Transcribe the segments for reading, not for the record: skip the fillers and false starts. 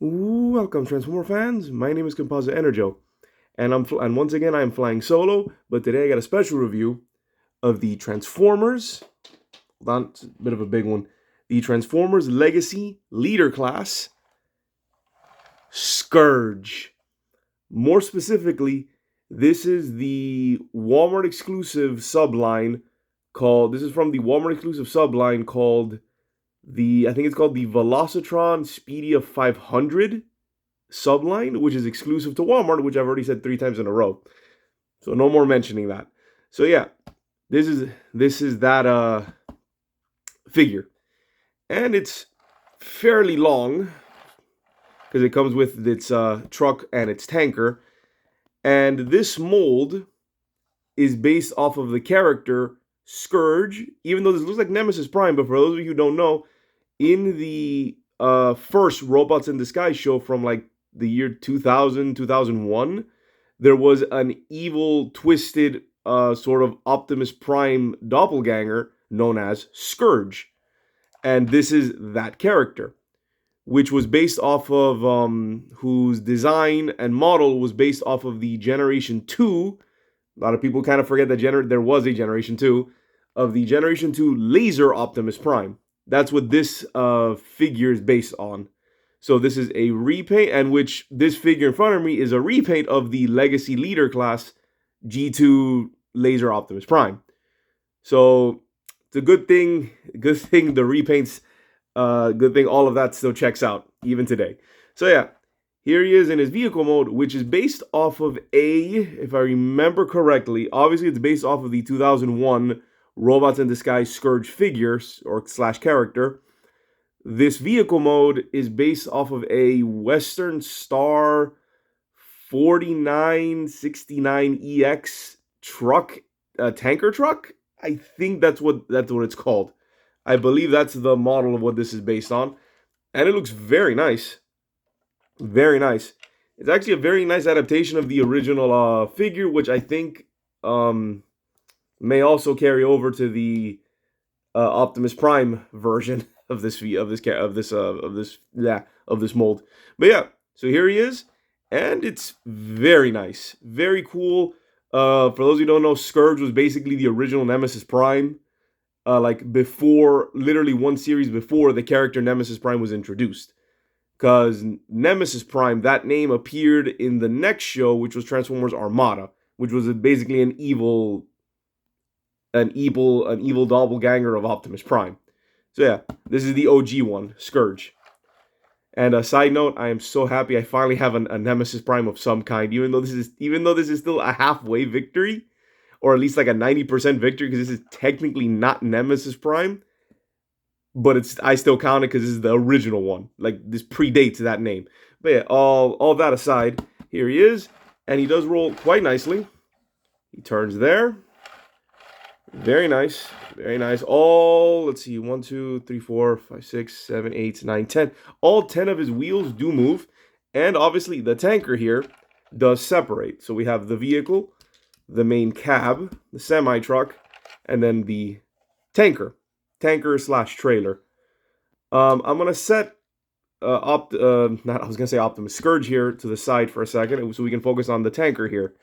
Welcome, Transformer fans. My name is Composite Enerjoe, and once again I am flying solo. But today I got a special review of the Transformers. Hold on, it's a bit of a big one. The Transformers Legacy Leader Class Scourge. More specifically, this is the Walmart exclusive subline called. This is from the Walmart exclusive subline called I think it's called the Velocitron Speedia 500 subline, which is exclusive to Walmart, which I've already said 3 times in a row. So no more mentioning that. So yeah, this is that figure. And it's fairly long because it comes with its truck and its tanker. And this mold is based off of the character Scourge, even though this looks like Nemesis Prime, but for those of you who don't know, in the first Robots in Disguise show from like the year 2000, 2001, there was an evil, twisted, sort of Optimus Prime doppelganger known as Scourge. And this is that character, which was based off of, whose design and model was based off of the Generation 2. A lot of people kind of forget that there was a Generation 2 of the Generation 2 Laser Optimus Prime. That's what this figure is based on. So this is a repaint, and which this figure in front of me is a repaint of the Legacy Leader Class G2 Laser Optimus Prime. So it's a good thing the repaints, good thing all of that still checks out, even today. So yeah, here he is in his vehicle mode, which is based off of if I remember correctly, obviously it's based off of the 2001 Robots in Disguise Scourge figures or slash character. This vehicle mode is based off of a Western Star 4969EX truck, tanker truck. I think that's what it's called. I believe that's the model of what this is based on, and it looks very nice. Very nice. It's actually a very nice adaptation of the original figure, which I think may also carry over to the Optimus Prime version of this mold. But yeah, so here he is, and it's very nice, very cool. For those who don't know, Scourge was basically the original Nemesis Prime. Like before, literally one series before the character Nemesis Prime was introduced. Because Nemesis Prime, that name appeared in the next show, which was Transformers Armada, which was basically an evil doppelganger of Optimus Prime. So yeah, this is the OG one, Scourge. And a side note, I am so happy I finally have a Nemesis Prime of some kind, even though this is still a halfway victory, or at least like a 90% victory, because this is technically not Nemesis Prime, but I still count it because this is the original one. Like, this predates that name. But yeah, all that aside, here he is, and he does roll quite nicely. He turns there. Very nice. Very nice. Let's see, 1, 2, 3, 4, 5, 6, 7, 8, 9, 10. All 10 of his wheels do move. And obviously the tanker here does separate. So we have the vehicle, the main cab, the semi-truck, and then the tanker slash trailer. I'm going to set Optimus Scourge here to the side for a second so we can focus on the tanker here.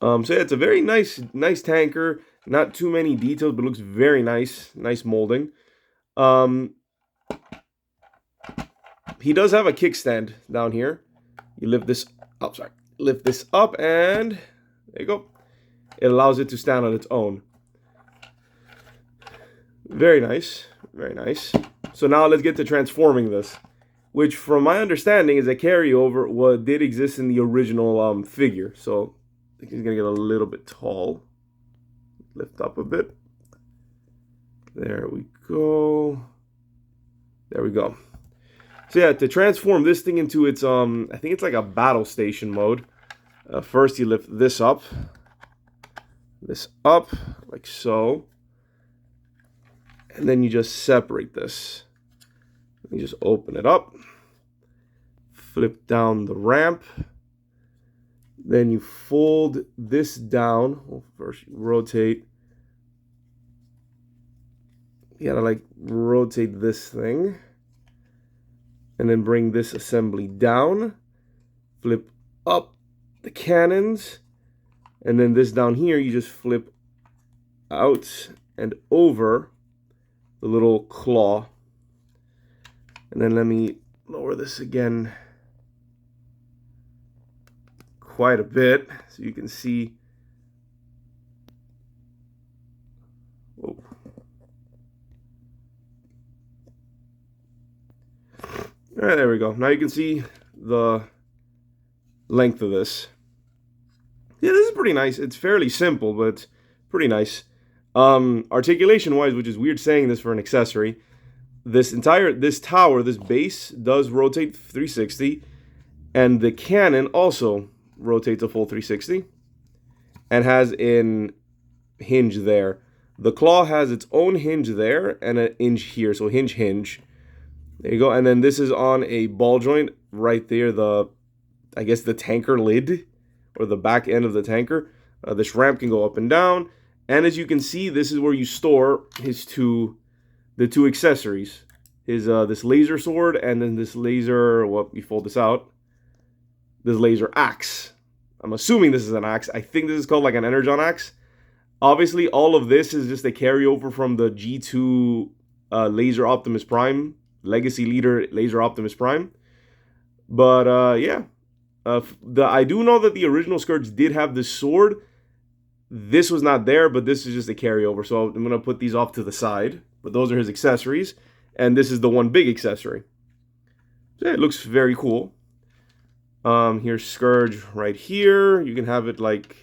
So yeah, it's a very nice tanker. Not too many details, but looks very nice. Nice molding. He does have a kickstand down here. You lift this up, and there you go. It allows it to stand on its own. Very nice. Very nice. So now let's get to transforming this, which from my understanding is a carryover what did exist in the original figure. So I think he's going to get a little bit tall. Lift up a bit. There we go. There we go. So yeah, to transform this thing into its, I think it's like a battle station mode. First you lift this up, like so. And then you just separate this. You just open it up. Flip down the ramp. Then you fold this down. Well, first you rotate. You gotta like rotate this thing. and then bring this assembly down, flip up the cannons, and then this down here, you just flip out and over the little claw. And then let me lower this again quite a bit so you can see. Whoa. All right, there we go. Now you can see the length of this. Yeah, this is pretty nice. It's fairly simple, but pretty nice. Articulation-wise, which is weird saying this for an accessory, this tower, this base does rotate 360, and the cannon also rotates a full 360 and has an hinge there. The claw has its own hinge there and an hinge here, so hinge. There you go. And then this is on a ball joint right there, I guess the tanker lid or the back end of the tanker. This ramp can go up and down, and as you can see, this is where you store the two accessories, this laser sword and then this laser, well, you fold this out, this laser axe. I'm assuming this is an axe. I think this is called like an Enerjane axe. Obviously, all of this is just a carryover from the G2 Laser Optimus Prime, Legacy Leader Laser Optimus Prime. But yeah, I do know that the original Scourge did have this sword. This was not there, but this is just a carryover. So I'm going to put these off to the side. But those are his accessories. And this is the one big accessory. So yeah, it looks very cool. Here's Scourge right here. You can have it like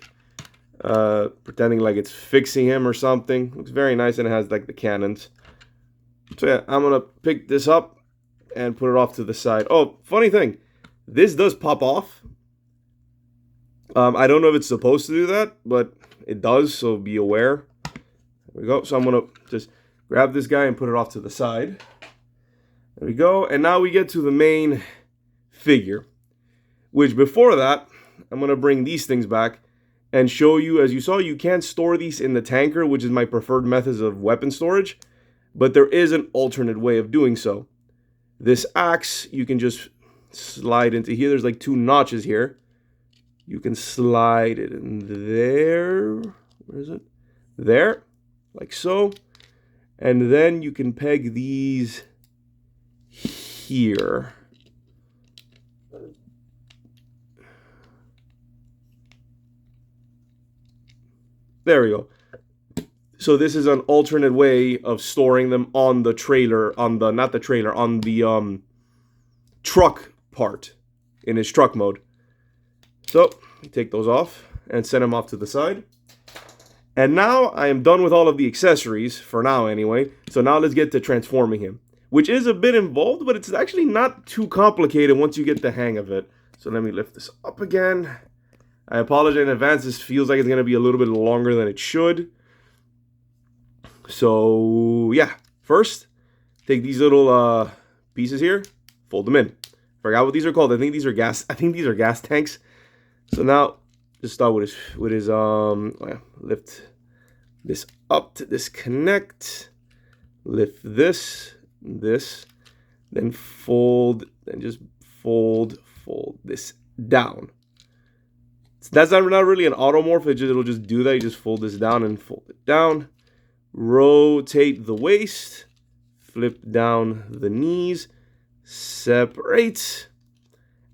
pretending like it's fixing him or something. Looks very nice, and it has like the cannons. So yeah, I'm going to pick this up and put it off to the side. Oh, funny thing. This does pop off. I don't know if it's supposed to do that, but it does, so be aware. There we go. So I'm going to just grab this guy and put it off to the side. There we go. And now we get to the main figure, which before that, I'm going to bring these things back and show you, as you saw, you can't store these in the tanker, which is my preferred method of weapon storage, but there is an alternate way of doing so. This axe, you can just slide into here. There's like 2 notches here. You can slide it in there. Where is it? There, like so. And then you can peg these here. There we go. So this is an alternate way of storing them on the trailer, on the truck part in his truck mode. So you take those off and send them off to the side. And now I am done with all of the accessories, for now anyway. So now let's get to transforming him, which is a bit involved, but it's actually not too complicated once you get the hang of it. So let me lift this up again. I apologize in advance. This feels like it's going to be a little bit longer than it should. So yeah, first, take these little pieces here, fold them in. Forgot what these are called. I think these are gas tanks. So now, just start with his lift this up to disconnect, lift this, then fold, then just fold this down. So that's not really an automorph, it'll just do that. You just fold this down and fold it down. Rotate the waist, flip down the knees, separate,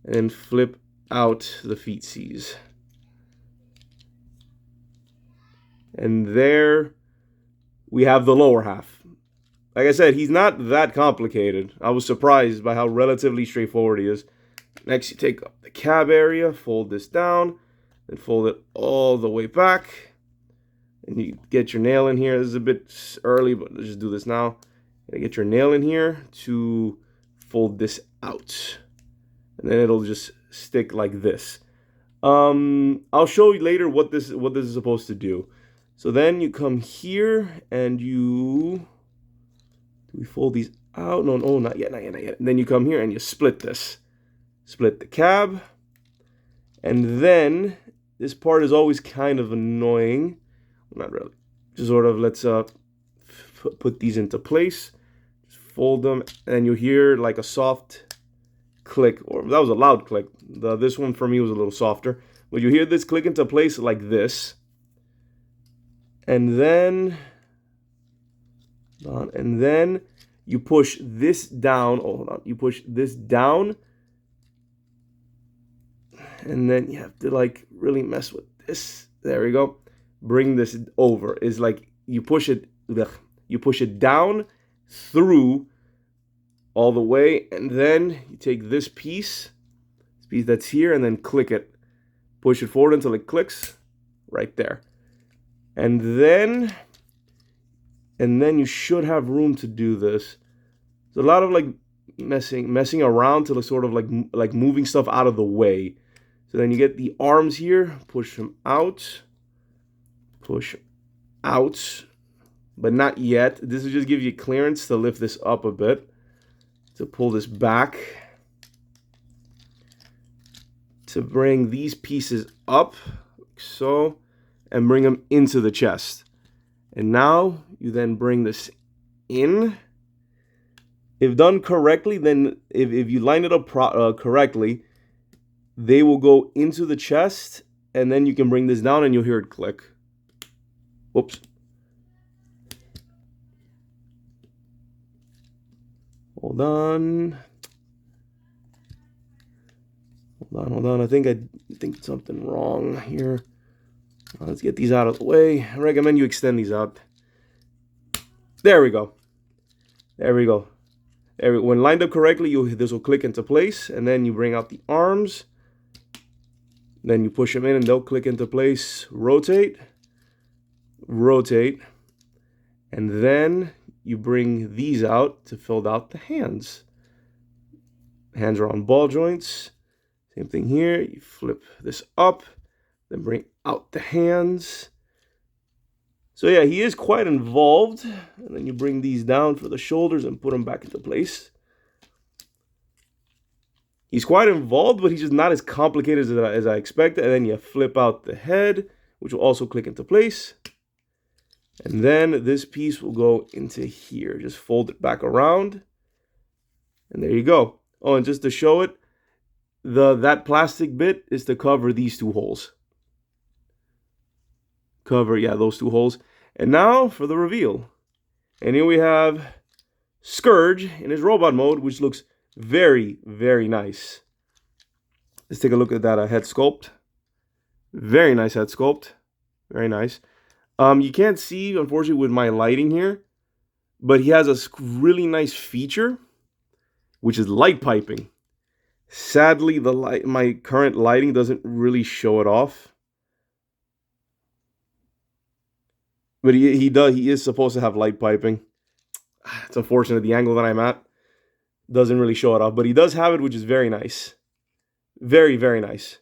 and flip out the feetsies. And there we have the lower half. Like I said, he's not that complicated. I was surprised by how relatively straightforward he is. Next, you take up the cab area, fold this down, then fold it all the way back. And you get your nail in here. This is a bit early, but let's just do this now. You get your nail in here to fold this out. And then it'll just stick like this. I'll show you later what this is supposed to do. So then you come here and do we fold these out? No, not yet. And then you come here and you split this. Split the cab. And then this part is always kind of annoying. Not really. Just sort of let's put these into place. Just fold them, and you'll hear like a soft click, or that was a loud click. This one for me was a little softer. But you hear this click into place like this. And then you push this down. Oh, hold on. You push this down. And then you have to like really mess with this. There we go. Bring this over. Is like you push it down through all the way, and then you take this piece that's here, and then click it. Push it forward until it clicks right there. And then you should have room to do this. There's a lot of like messing around to sort of like moving stuff out of the way. So then you get the arms here, push them out, but not yet. This will just give you clearance to lift this up a bit, to pull this back, to bring these pieces up, like so, and bring them into the chest. And now you then bring this in. If done correctly, then if you line it up correctly, they will go into the chest, and then you can bring this down and you'll hear it click. Whoops. Hold on. I think something wrong here. Let's get these out of the way. I recommend you extend these out. There we go. When lined up correctly, this will click into place, and then you bring out the arms. Then you push them in, and they'll click into place. Rotate, and then you bring these out to fill out the hands. Hands are on ball joints. Same thing here. You flip this up, then bring out the hands. So yeah, he is quite involved. And then you bring these down for the shoulders and put them back into place. He's quite involved, but he's just not as complicated as I expected. And then you flip out the head, which will also click into place. And then this piece will go into here. Just fold it back around. And there you go. Oh, and just to show it, that plastic bit is to cover these two holes. Those two holes. And now for the reveal. And here we have Scourge in his robot mode, which looks very, very nice. Let's take a look at that head sculpt. Very nice head sculpt. Very nice. You can't see, unfortunately, with my lighting here, but he has a really nice feature, which is light piping. Sadly, my current lighting doesn't really show it off. But he is supposed to have light piping. It's unfortunate the angle that I'm at doesn't really show it off, but he does have it, which is very nice. Very, very nice.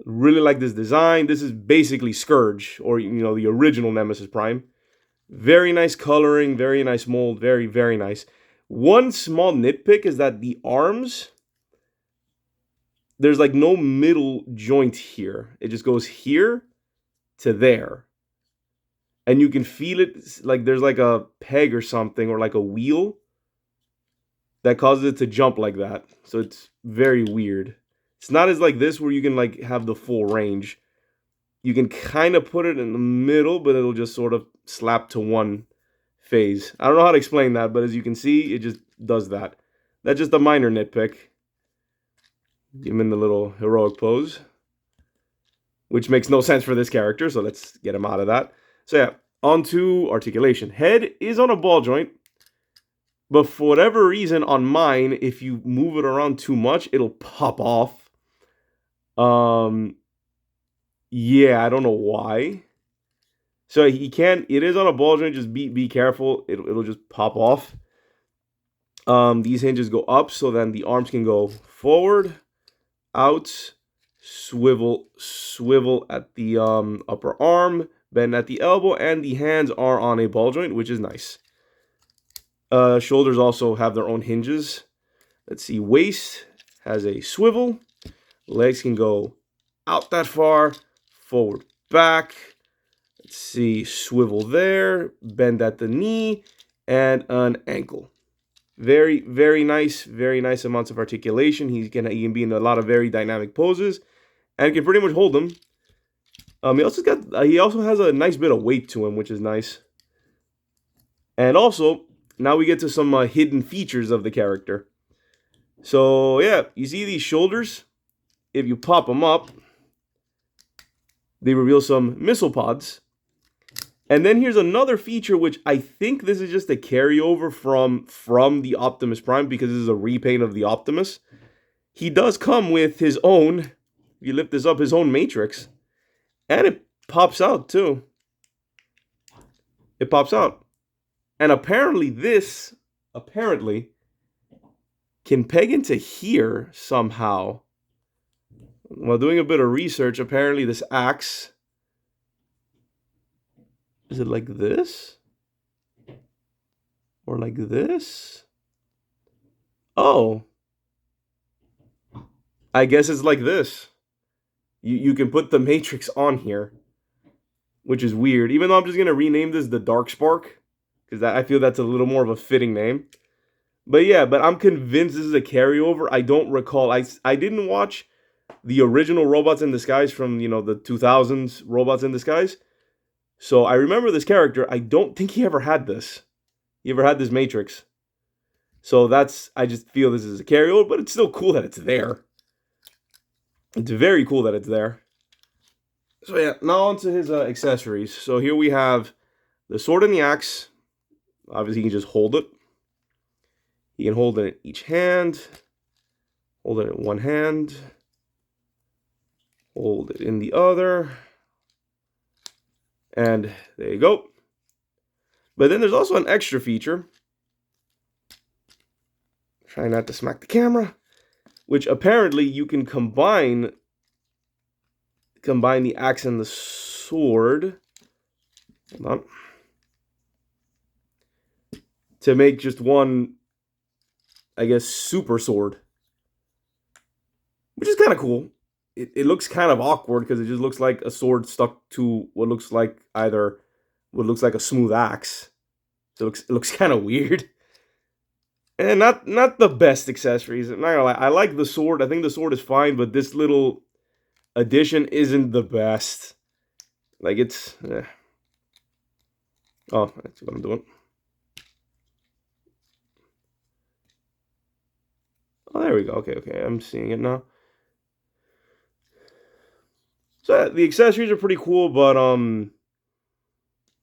Really like this design. This is basically Scourge, or the original Nemesis Prime. Very nice coloring, very nice mold, very, very nice. One small nitpick is that the arms, there's like no middle joint here. It just goes here to there. And you can feel it, like there's like a peg or something, or like a wheel that causes it to jump like that. So it's very weird. It's not as like this where you can like have the full range. You can kind of put it in the middle, but it'll just sort of slap to one phase. I don't know how to explain that, but as you can see, it just does that. That's just a minor nitpick. Give him in the little heroic pose, which makes no sense for this character, so let's get him out of that. So yeah, on to articulation. Head is on a ball joint, but for whatever reason on mine, if you move it around too much, it'll pop off. Yeah, I don't know why. So it is on a ball joint, just be careful. It'll just pop off. These hinges go up, so then the arms can go forward, out, swivel at the upper arm, bend at the elbow, and the hands are on a ball joint, which is nice. Shoulders also have their own hinges. Let's see, waist has a swivel. Legs can go out that far, forward, back. Let's see, swivel there, bend at the knee, and an ankle. Very, very nice amounts of articulation. He can be in a lot of very dynamic poses, and can pretty much hold them. He also has a nice bit of weight to him, which is nice. And also, now we get to some hidden features of the character. So yeah, you see these shoulders? If you pop them up, they reveal some missile pods. And then here's another feature, which I think this is just a carryover from the Optimus Prime, because this is a repaint of the Optimus. He does come with his own, if you lift this up, his own matrix. And it pops out too. It pops out. And apparently can peg into here somehow. While doing a bit of research, apparently this axe, is it like this? Or like this? Oh. I guess it's like this. You can put the matrix on here, which is weird. Even though I'm just going to rename this the Dark Spark, because I feel that's a little more of a fitting name. But yeah, but I'm convinced this is a carryover. I don't recall. I didn't watch the original Robots in Disguise from, the 2000s Robots in Disguise. So I remember this character. I don't think he ever had this. He ever had this matrix. So I just feel this is a carryover, but it's still cool that it's there. It's very cool that it's there. So yeah, now onto his accessories. So here we have the sword and the axe. Obviously, he can just hold it. He can hold it in each hand. Hold it in one hand. Hold it in the other. And there you go. But then there's also an extra feature. Try not to smack the camera. Which apparently you can combine the axe and the sword. Hold on. To make just one, I guess, super sword. Which is kind of cool. It looks kind of awkward because it just looks like a sword stuck to what looks like a smooth axe. So it looks kind of weird. And not the best accessories. I'm not gonna lie. I like the sword. I think the sword is fine, but this little addition isn't the best. Like it's. Oh, that's what I'm doing. Oh, there we go. Okay. I'm seeing it now. So the accessories are pretty cool, but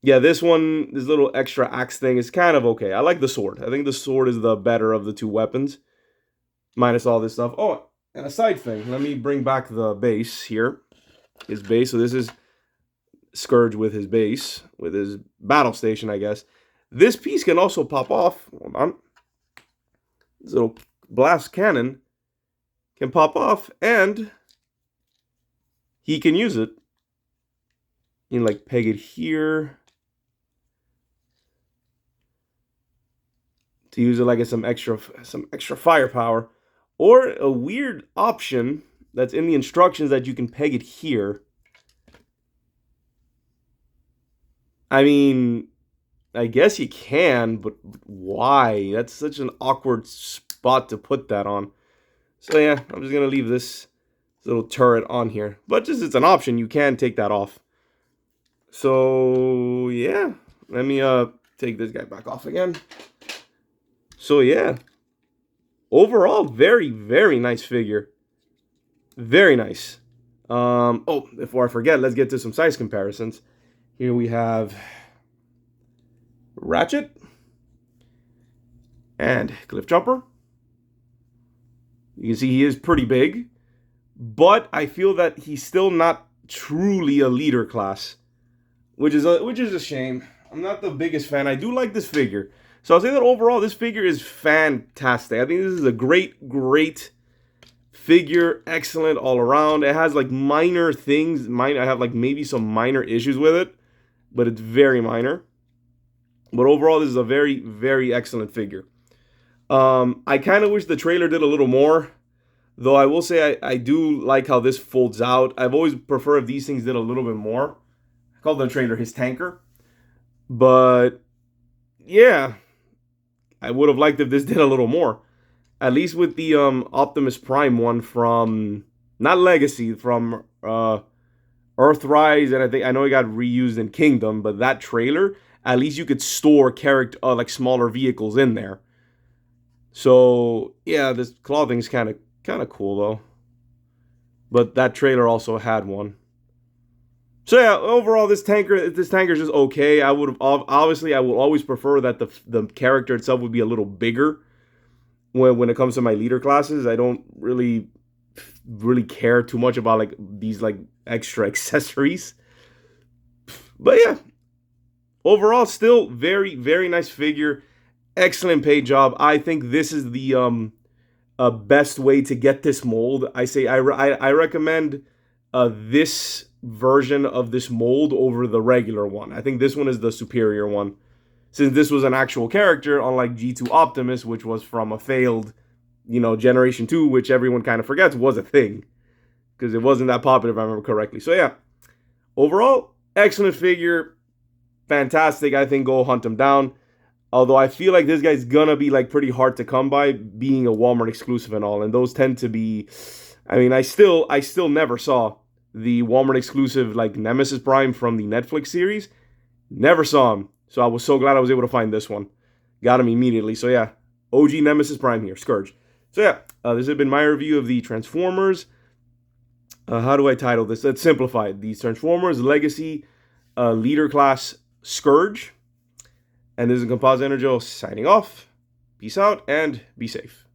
yeah, this little extra axe thing is kind of okay. I like the sword. I think the sword is the better of the two weapons, minus all this stuff. Oh, and a side thing. Let me bring back the base here. His base. So this is Scourge with his base, with his battle station, I guess. This piece can also pop off. Hold on. This little blast cannon can pop off, and he can use it. You can like peg it here to use it like as some extra firepower, or a weird option that's in the instructions that you can peg it here. I mean, I guess you can, but why? That's such an awkward spot to put that on. So yeah, I'm just gonna leave this little turret on here. But just it's an option, you can take that off. So yeah, let me take this guy back off again. So yeah, overall, very, very nice figure. Very nice. Oh, before I forget, let's get to some size comparisons. Here we have Ratchet and Cliffjumper. You can see he is pretty big, but I feel that he's still not truly a leader class, which is a shame. I'm not the biggest fan. I do like this figure. So I'll say that overall, this figure is fantastic. I think this is a great figure. Excellent all around. It has like minor things. I have like maybe some minor issues with it, but it's very minor. But overall, this is a very, very excellent figure. I kind of wish the trailer did a little more, though I will say I do like how this folds out. I've always preferred if these things did a little bit more. I call the trailer his tanker. But yeah, I would have liked if this did a little more. At least with the Optimus Prime one from not Legacy, from Earthrise, and I know it got reused in Kingdom, but that trailer, at least you could store character like smaller vehicles in there. So yeah, this claw thing is kind of cool though. But that trailer also had one. So yeah, overall this tanker is just okay. I would obviously I will always prefer that the character itself would be a little bigger when it comes to my leader classes. I don't really care too much about like these like extra accessories. But yeah, overall still very nice figure. Excellent paint job. I think this is the best way to get this mold. I recommend this version of this mold over the regular one. I think this one is the superior one, since this was an actual character, unlike G2 Optimus, which was from a failed, Generation 2, which everyone kind of forgets was a thing, because it wasn't that popular if I remember correctly. So yeah, overall, excellent figure, fantastic. I think go hunt him down. Although I feel like this guy's gonna be like pretty hard to come by, being a Walmart exclusive and all, and those tend to be. I mean, I still never saw the Walmart exclusive like Nemesis Prime from the Netflix series. Never saw him, so I was so glad I was able to find this one. Got him immediately. So yeah, OG Nemesis Prime here, Scourge. So yeah, this has been my review of the Transformers. How do I title this? Let's simplify it. The Transformers Legacy Leader Class Scourge. And this is Composite Enerjoe signing off. Peace out and be safe.